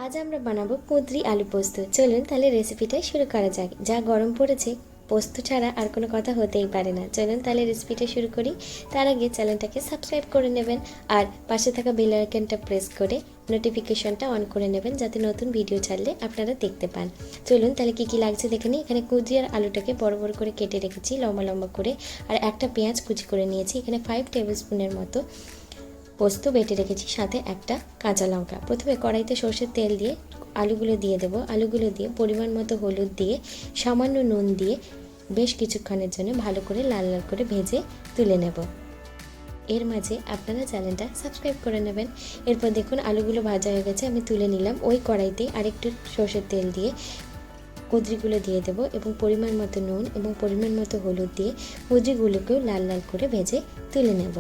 আজ আমরা বানাবো কুঁদরি আলু পোস্ত। চলুন তাহলে রেসিপিটা শুরু করা যাক। যা গরম পড়েছে, পোস্ত ছাড়া আর কোনো কথা হতেই পারে না। চলুন তাহলে রেসিপিটা শুরু করি। তার আগে চ্যানেলটাকে সাবস্ক্রাইব করে নেবেন আর পাশে থাকা বেল আইকনটা প্রেস করে নোটিফিকেশনটা অন করে নেবেন, যাতে নতুন ভিডিও ছাড়লে আপনারা দেখতে পান। চলুন তাহলে কী কী লাগছে দেখে নিই। এখানে কুঁদরি আর আলুটাকে বড় বড় করে কেটে রেখেছি লম্বা লম্বা করে, আর একটা পেঁয়াজ কুচি করে নিয়েছি। এখানে 5 টেবিল স্পুনের মতো পোস্ত বেটে রেখেছি, সাথে একটা কাঁচা লঙ্কা। প্রথমে কড়াইতে সর্ষের তেল দিয়ে আলুগুলো দিয়ে দেবো। আলুগুলো দিয়ে পরিমাণ মতো হলুদ দিয়ে সামান্য নুন দিয়ে বেশ কিছুক্ষণের জন্য ভালো করে লাল লাল করে ভেজে তুলে নেব। এর মাঝে আপনারা চ্যানেলটা সাবস্ক্রাইব করে নেবেন। এরপর দেখুন আলুগুলো ভাজা হয়ে গেছে, আমি তুলে নিলাম। ওই কড়াইতে আরেকটু সর্ষের তেল দিয়ে কুঁদরিগুলো দিয়ে দেবো এবং পরিমাণ মতো নুন এবং পরিমাণ মতো হলুদ দিয়ে কুঁদরিগুলোকেও লাল লাল করে ভেজে তুলে নেব।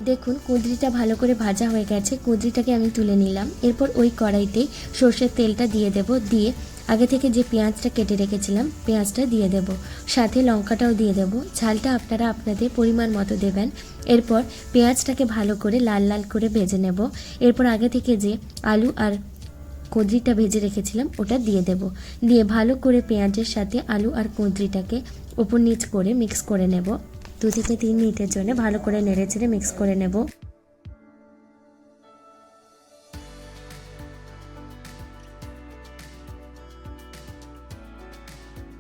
দেখুন কুঁদরিটা ভালো করে ভাজা হয়ে গেছে, কুঁদরিটাকে আমি তুলে নিলাম। এরপর ওই কড়াইতেই সর্ষের তেলটা দিয়ে দেব, দিয়ে আগে থেকে যে পেঁয়াজটা কেটে রেখেছিলাম পেঁয়াজটা দিয়ে দেব, সাথে লঙ্কাটাও দিয়ে দেব। ঝালটা আপনারা আপনাদের পরিমাণ মতো দেবেন। এরপর পেঁয়াজটাকে ভালো করে লাল লাল করে ভেজে নেব। এরপর আগে থেকে যে আলু আর কুঁদরিটা ভেজে রেখেছিলাম ওটা দিয়ে দেব, দিয়ে ভালো করে পেঁয়াজের সাথে আলু আর কুঁদরিটাকে উপর নিচ করে মিক্স করে নেব। 2 থেকে 3 মিনিটের জন্য ভালো করে নেড়েচেড়ে মিক্স করে নেব।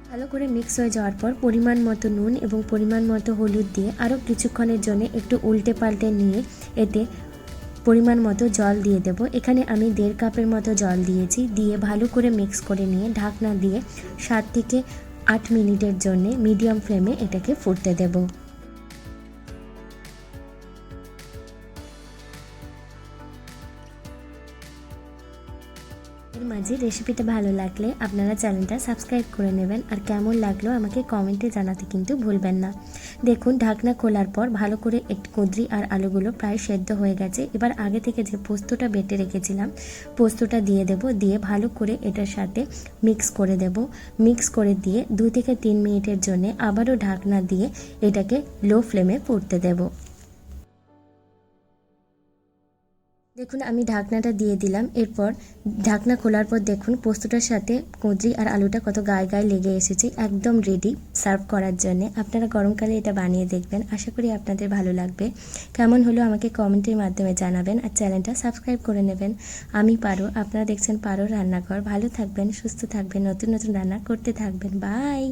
ভালো করে মিক্স হয়ে যাওয়ার পর পরিমাণ মতো নুন এবং পরিমাণ মতো হলুদ দিয়ে আরও কিছুক্ষণের জন্য একটু উল্টে পাল্টে নিয়ে এতে পরিমাণ মতো জল দিয়ে দেব। এখানে আমি 1.5 কাপের মতো জল দিয়েছি, দিয়ে ভালো করে মিক্স করে নিয়ে ঢাকনা দিয়ে 7 থেকে 8 মিনিটের জন্য মিডিয়াম ফ্লেমে এটাকে ফুটতে দেব। এর মাঝে রেসিপিটা ভালো লাগলে আপনারা চ্যানেলটা সাবস্ক্রাইব করে নেবেন, আর কেমন লাগলো আমাকে কমেন্টে জানাতে কিন্তু ভুলবেন না। দেখুন ঢাকনা খোলার পর ভালো করে একটু কুঁদরি আর আলুগুলো প্রায় সেদ্ধ হয়ে গেছে। এবার আগে থেকে যে পোস্তটা বেটে রেখেছিলাম পোস্তটা দিয়ে দেব, দিয়ে ভালো করে এটার সাথে মিক্স করে দেব। মিক্স করে দিয়ে 2 থেকে 3 মিনিটের জন্য আবারও ঢাকনা দিয়ে এটাকে লো ফ্লেমে ফুটতে দেব। দেখুন আমি ঢাকনাটা দিয়ে দিলাম। এরপর ঢাকনা খোলার পর দেখুন পোস্তটার সাথে কুঁদরি আর আলুটা কত গায়ে গায়ে লেগে এসেছে। একদম রেডি সার্ভ করার জন্য। আপনারা গরমকালে এটা বানিয়ে দেখবেন, আশা করি আপনাদের ভালো লাগবে। কেমন হলো আমাকে কমেন্টের মাধ্যমে জানাবেন, আর চ্যানেলটা সাবস্ক্রাইব করে নেবেন। আমি পারো, আপনারা দেখছেন পারো রান্নাঘর। ভালো থাকবেন, সুস্থ থাকবেন, নতুন নতুন রান্না করতে থাকবেন। বাই।